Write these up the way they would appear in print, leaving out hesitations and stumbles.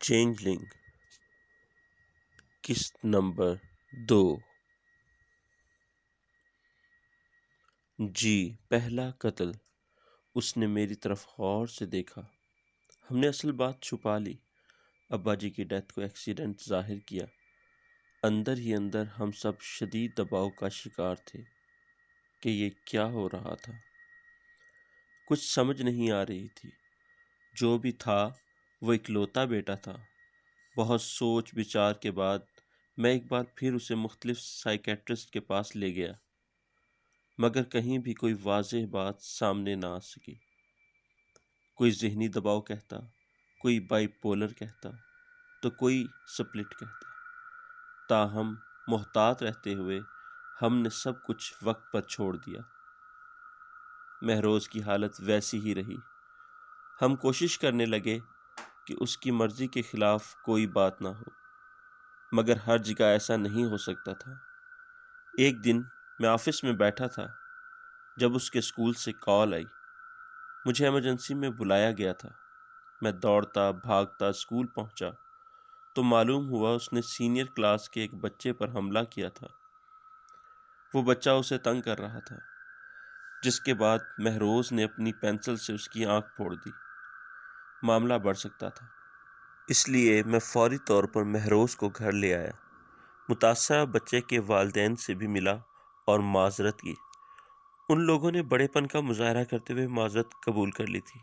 چینجلنگ قسط نمبر 2۔ جی پہلا قتل۔ اس نے میری طرف غور سے دیکھا۔ ہم نے اصل بات چھپا لی، ابا جی کی ڈیتھ کو ایکسیڈنٹ ظاہر کیا۔ اندر ہی اندر ہم سب شدید دباؤ کا شکار تھے کہ یہ کیا ہو رہا تھا۔ کچھ سمجھ نہیں آ رہی تھی۔ جو بھی تھا وہ اکلوتا بیٹا تھا۔ بہت سوچ بچار کے بعد میں ایک بار پھر اسے مختلف سائیکیٹرسٹ کے پاس لے گیا، مگر کہیں بھی کوئی واضح بات سامنے نہ آ سکی۔ کوئی ذہنی دباؤ کہتا، کوئی بائی پولر کہتا، تو کوئی سپلٹ کہتا۔ تاہم محتاط رہتے ہوئے ہم نے سب کچھ وقت پر چھوڑ دیا۔ مہروز کی حالت ویسی ہی رہی۔ ہم کوشش کرنے لگے کہ اس کی مرضی کے خلاف کوئی بات نہ ہو، مگر ہر جگہ ایسا نہیں ہو سکتا تھا۔ ایک دن میں آفس میں بیٹھا تھا جب اس کے اسکول سے کال آئی۔ مجھے ایمرجنسی میں بلایا گیا تھا۔ میں دوڑتا بھاگتا اسکول پہنچا تو معلوم ہوا اس نے سینئر کلاس کے ایک بچے پر حملہ کیا تھا۔ وہ بچہ اسے تنگ کر رہا تھا، جس کے بعد مہروز نے اپنی پینسل سے اس کی آنکھ پھوڑ دی۔ معاملہ بڑھ سکتا تھا، اس لیے میں فوری طور پر مہروز کو گھر لے آیا۔ متاثرہ بچے کے والدین سے بھی ملا اور معذرت کی۔ ان لوگوں نے بڑے پن کا مظاہرہ کرتے ہوئے معذرت قبول کر لی تھی،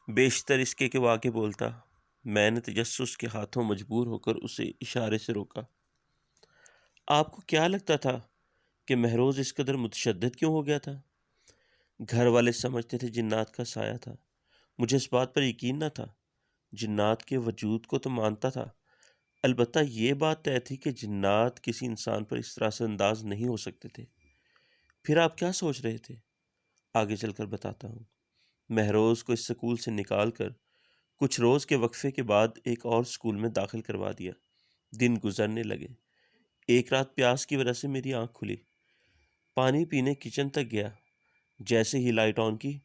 بیشتر اس کے کہ وہ آگے بولتا۔ میں نے تجسس کے ہاتھوں مجبور ہو کر اسے اشارے سے روکا۔ آپ کو کیا لگتا تھا کہ مہروز اس قدر متشدد کیوں ہو گیا تھا؟ گھر والے سمجھتے تھے جنات کا سایہ تھا۔ مجھے اس بات پر یقین نہ تھا۔ جنات کے وجود کو تو مانتا تھا، البتہ یہ بات طے تھی کہ جنات کسی انسان پر اس طرح سے انداز نہیں ہو سکتے تھے۔ پھر آپ کیا سوچ رہے تھے؟ آگے چل کر بتاتا ہوں۔ مہروز کو اس سکول سے نکال کر کچھ روز کے وقفے کے بعد ایک اور سکول میں داخل کروا دیا۔ دن گزرنے لگے۔ ایک رات پیاس کی وجہ سے میری آنکھ کھلی۔ پانی پینے کچن تک گیا۔ جیسے ہی لائٹ آن کی،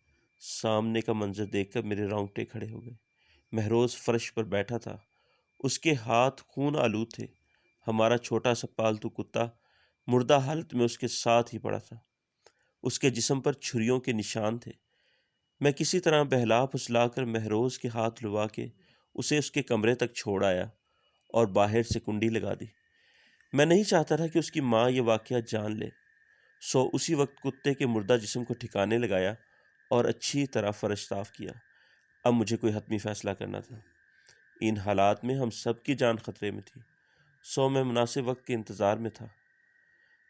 سامنے کا منظر دیکھ کر میرے رونگٹے کھڑے ہو گئے۔ مہروز فرش پر بیٹھا تھا۔ اس کے ہاتھ خون آلود تھے۔ ہمارا چھوٹا سا پالتو کتا مردہ حالت میں اس کے ساتھ ہی پڑا تھا۔ اس کے جسم پر چھریوں کے نشان تھے۔ میں کسی طرح بہلا پھسلا کر مہروز کے ہاتھ لوا کے اسے اس کے کمرے تک چھوڑ آیا اور باہر سے کنڈی لگا دی۔ میں نہیں چاہتا تھا کہ اس کی ماں یہ واقعہ جان لے، سو اسی وقت کتے کے مردہ جسم کو ٹھکانے لگایا اور اچھی طرح فرش صاف کیا۔ اب مجھے کوئی حتمی فیصلہ کرنا تھا۔ ان حالات میں ہم سب کی جان خطرے میں تھی، سو میں مناسب وقت کے انتظار میں تھا۔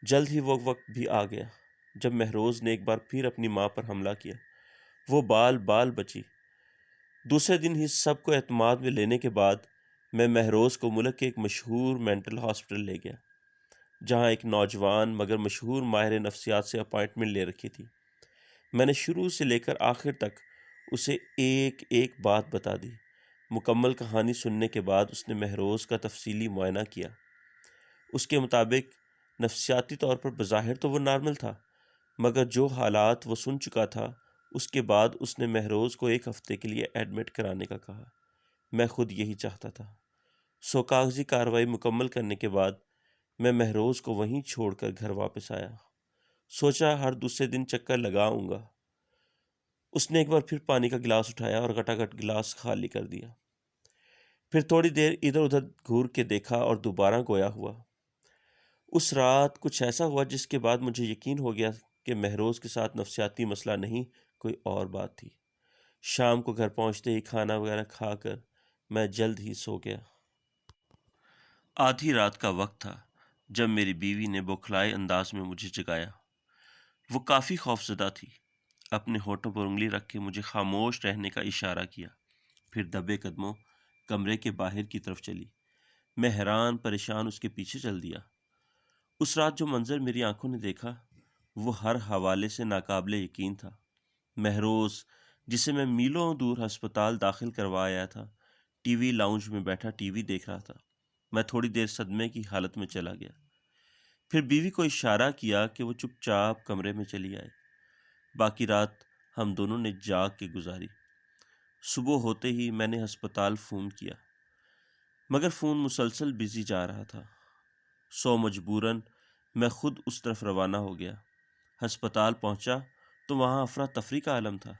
جلد ہی وہ وقت بھی آ گیا جب مہروز نے ایک بار پھر اپنی ماں پر حملہ کیا۔ وہ بال بال بچی۔ دوسرے دن ہی سب کو اعتماد میں لینے کے بعد میں مہروز کو ملک کے ایک مشہور مینٹل ہاسپٹل لے گیا، جہاں ایک نوجوان مگر مشہور ماہر نفسیات سے اپائنٹمنٹ لے رکھی تھی۔ میں نے شروع سے لے کر آخر تک اسے ایک ایک بات بتا دی۔ مکمل کہانی سننے کے بعد اس نے مہروز کا تفصیلی معائنہ کیا۔ اس کے مطابق نفسیاتی طور پر بظاہر تو وہ نارمل تھا، مگر جو حالات وہ سن چکا تھا اس کے بعد اس نے مہروز کو 1 ہفتے کے لیے ایڈمٹ کرانے کا کہا۔ میں خود یہی چاہتا تھا۔ سو کاغذی کارروائی مکمل کرنے کے بعد میں مہروز کو وہیں چھوڑ کر گھر واپس آیا۔ سوچا ہر دوسرے دن چکر لگاؤں گا۔ اس نے ایک بار پھر پانی کا گلاس اٹھایا اور گٹاگٹ گلاس خالی کر دیا۔ پھر تھوڑی دیر ادھر ادھر گھور کے دیکھا اور دوبارہ گویا ہوا۔ اس رات کچھ ایسا ہوا جس کے بعد مجھے یقین ہو گیا کہ مہروز کے ساتھ نفسیاتی مسئلہ نہیں، کوئی اور بات تھی۔ شام کو گھر پہنچتے ہی کھانا وغیرہ کھا کر میں جلد ہی سو گیا۔ آدھی رات کا وقت تھا جب میری بیوی نے بوکھلائے انداز میں مجھے جگایا۔ وہ کافی خوفزدہ تھی۔ اپنے ہونٹوں پر انگلی رکھ کے مجھے خاموش رہنے کا اشارہ کیا، پھر دبے قدموں کمرے کے باہر کی طرف چلی۔ میں حیران پریشان اس کے پیچھے چل دیا۔ اس رات جو منظر میری آنکھوں نے دیکھا وہ ہر حوالے سے ناقابل یقین تھا۔ مہروز، جسے میں میلوں دور ہسپتال داخل کروایا تھا، ٹی وی لاؤنج میں بیٹھا ٹی وی دیکھ رہا تھا۔ میں تھوڑی دیر صدمے کی حالت میں چلا گیا، پھر بیوی کو اشارہ کیا کہ وہ چپ چاپ کمرے میں چلی آئے۔ باقی رات ہم دونوں نے جاگ کے گزاری۔ صبح ہوتے ہی میں نے ہسپتال فون کیا۔ مگر فون مسلسل بزی جا رہا تھا، سو مجبوراً میں خود اس طرف روانہ ہو گیا۔ ہسپتال پہنچا تو وہاں افراتفری کا عالم تھا،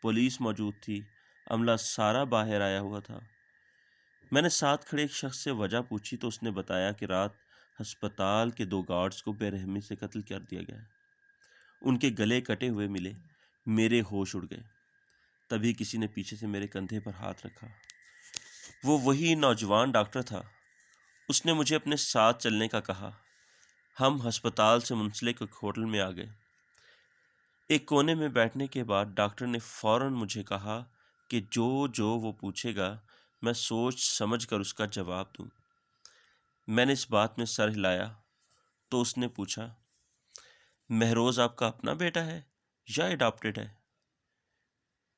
پولیس موجود تھی، عملہ سارا باہر آیا ہوا تھا۔ میں نے ساتھ کھڑے ایک شخص سے وجہ پوچھی تو اس نے بتایا کہ رات ہسپتال کے 2 گارڈز کو بے رحمی سے قتل کر دیا گیا ہے۔ ان کے گلے کٹے ہوئے ملے، میرے ہوش اڑ گئے۔ تبھی کسی نے پیچھے سے میرے کندھے پر ہاتھ رکھا۔ وہ وہی نوجوان ڈاکٹر تھا۔ اس نے مجھے اپنے ساتھ چلنے کا کہا۔ ہم ہسپتال سے منسلک ایک ہوٹل میں آ گئے۔ ایک کونے میں بیٹھنے کے بعد ڈاکٹر نے فوراً مجھے کہا کہ جو وہ پوچھے گا میں سوچ سمجھ کر اس کا جواب دوں۔ میں نے اس بات میں سر ہلایا تو اس نے پوچھا، مہروز آپ کا اپنا بیٹا ہے یا اڈاپٹڈ ہے؟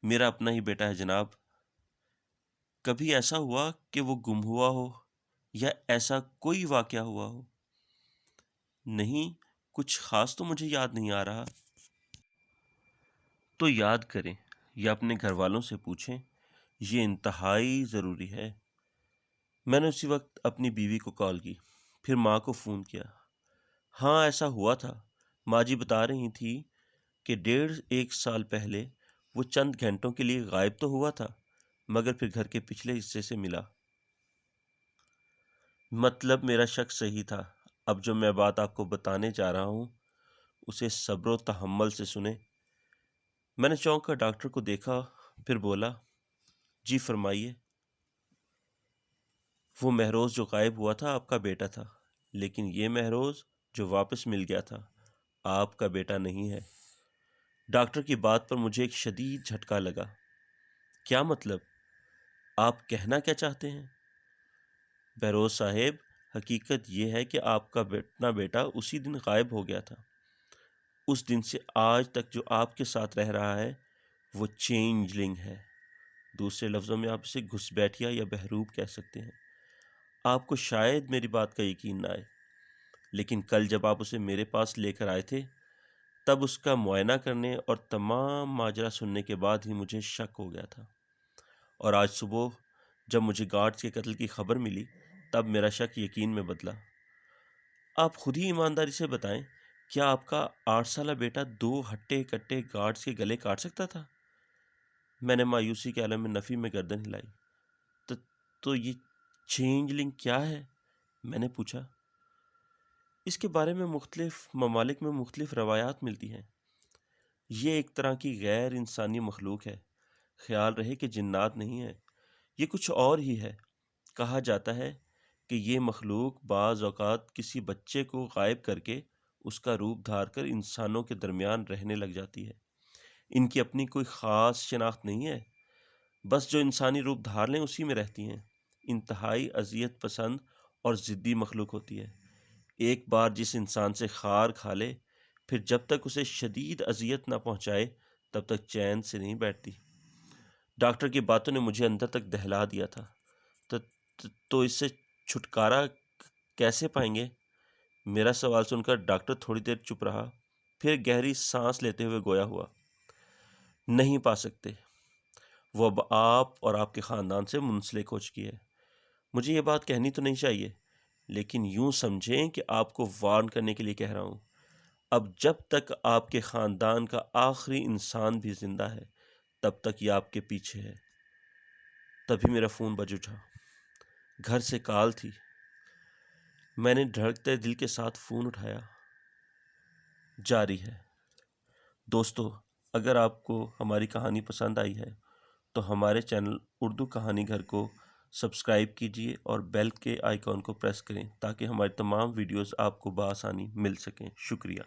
میرا اپنا ہی بیٹا ہے جناب۔ کبھی ایسا ہوا کہ وہ گم ہوا ہو یا ایسا کوئی واقعہ ہوا ہو؟ نہیں، کچھ خاص تو مجھے یاد نہیں آ رہا۔ تو یاد کریں یا اپنے گھر والوں سے پوچھیں، یہ انتہائی ضروری ہے۔ میں نے اسی وقت اپنی بیوی کو کال کی، پھر ماں کو فون کیا۔ ہاں ایسا ہوا تھا، ماں جی بتا رہی تھی کہ 1.5 سال پہلے وہ چند گھنٹوں کے لیے غائب تو ہوا تھا، مگر پھر گھر کے پچھلے حصے سے ملا۔ مطلب میرا شک صحیح تھا۔ اب جو میں بات آپ کو بتانے جا رہا ہوں اسے صبر و تحمل سے سنیں۔ میں نے چونک کر ڈاکٹر کو دیکھا، پھر بولا، جی فرمائیے۔ وہ مہروز جو غائب ہوا تھا آپ کا بیٹا تھا، لیکن یہ مہروز جو واپس مل گیا تھا آپ کا بیٹا نہیں ہے۔ ڈاکٹر کی بات پر مجھے ایک شدید جھٹکا لگا۔ کیا مطلب؟ آپ کہنا کیا چاہتے ہیں؟ بہروز صاحب، حقیقت یہ ہے کہ آپ کا اپنا بیٹا اسی دن غائب ہو گیا تھا۔ اس دن سے آج تک جو آپ کے ساتھ رہ رہا ہے وہ چینجلنگ ہے۔ دوسرے لفظوں میں آپ اسے گھس بیٹھیا یا بہروب کہہ سکتے ہیں۔ آپ کو شاید میری بات کا یقین نہ آئے، لیکن کل جب آپ اسے میرے پاس لے کر آئے تھے تب اس کا معائنہ کرنے اور تمام ماجرا سننے کے بعد ہی مجھے شک ہو گیا تھا، اور آج صبح جب مجھے گارڈز کے قتل کی خبر ملی تب میرا شک یقین میں بدلا۔ آپ خود ہی ایمانداری سے بتائیں، کیا آپ کا 8 سالہ بیٹا 2 ہٹے کٹے گارڈز کے گلے کاٹ سکتا تھا؟ میں نے مایوسی کے عالم میں نفی میں گردن ہلائی۔ تو یہ چینجلنگ کیا ہے؟ میں نے پوچھا۔ اس کے بارے میں مختلف ممالک میں مختلف روایات ملتی ہیں۔ یہ ایک طرح کی غیر انسانی مخلوق ہے۔ خیال رہے کہ جنات نہیں ہے، یہ کچھ اور ہی ہے۔ کہا جاتا ہے کہ یہ مخلوق بعض اوقات کسی بچے کو غائب کر کے اس کا روپ دھار کر انسانوں کے درمیان رہنے لگ جاتی ہے۔ ان کی اپنی کوئی خاص شناخت نہیں ہے، بس جو انسانی روپ دھار لیں اسی میں رہتی ہیں۔ انتہائی اذیت پسند اور ضدی مخلوق ہوتی ہے۔ ایک بار جس انسان سے خار کھا لے، پھر جب تک اسے شدید اذیت نہ پہنچائے تب تک چین سے نہیں بیٹھتی۔ ڈاکٹر کی باتوں نے مجھے اندر تک دہلا دیا تھا۔ تو اس سے چھٹکارا کیسے پائیں گے؟ میرا سوال سن کر ڈاکٹر تھوڑی دیر چپ رہا، پھر گہری سانس لیتے ہوئے گویا ہوا، نہیں پا سکتے۔ وہ اب آپ اور آپ کے خاندان سے منسلک ہو چکی ہے۔ مجھے یہ بات کہنی تو نہیں چاہیے، لیکن یوں سمجھیں کہ آپ کو وارن کرنے کے لیے کہہ رہا ہوں۔ اب جب تک آپ کے خاندان کا آخری انسان بھی زندہ ہے تب تک یہ آپ کے پیچھے ہے۔ تبھی میرا فون بج اٹھا۔ گھر سے کال تھی۔ میں نے دھڑکتے دل کے ساتھ فون اٹھایا۔ جاری ہے۔ دوستو، اگر آپ کو ہماری کہانی پسند آئی ہے تو ہمارے چینل اردو کہانی گھر کو سبسکرائب کیجیے اور بیل کے آئیکن کو پریس کریں تاکہ ہماری تمام ویڈیوز آپ کو بآسانی مل سکیں۔ شکریہ۔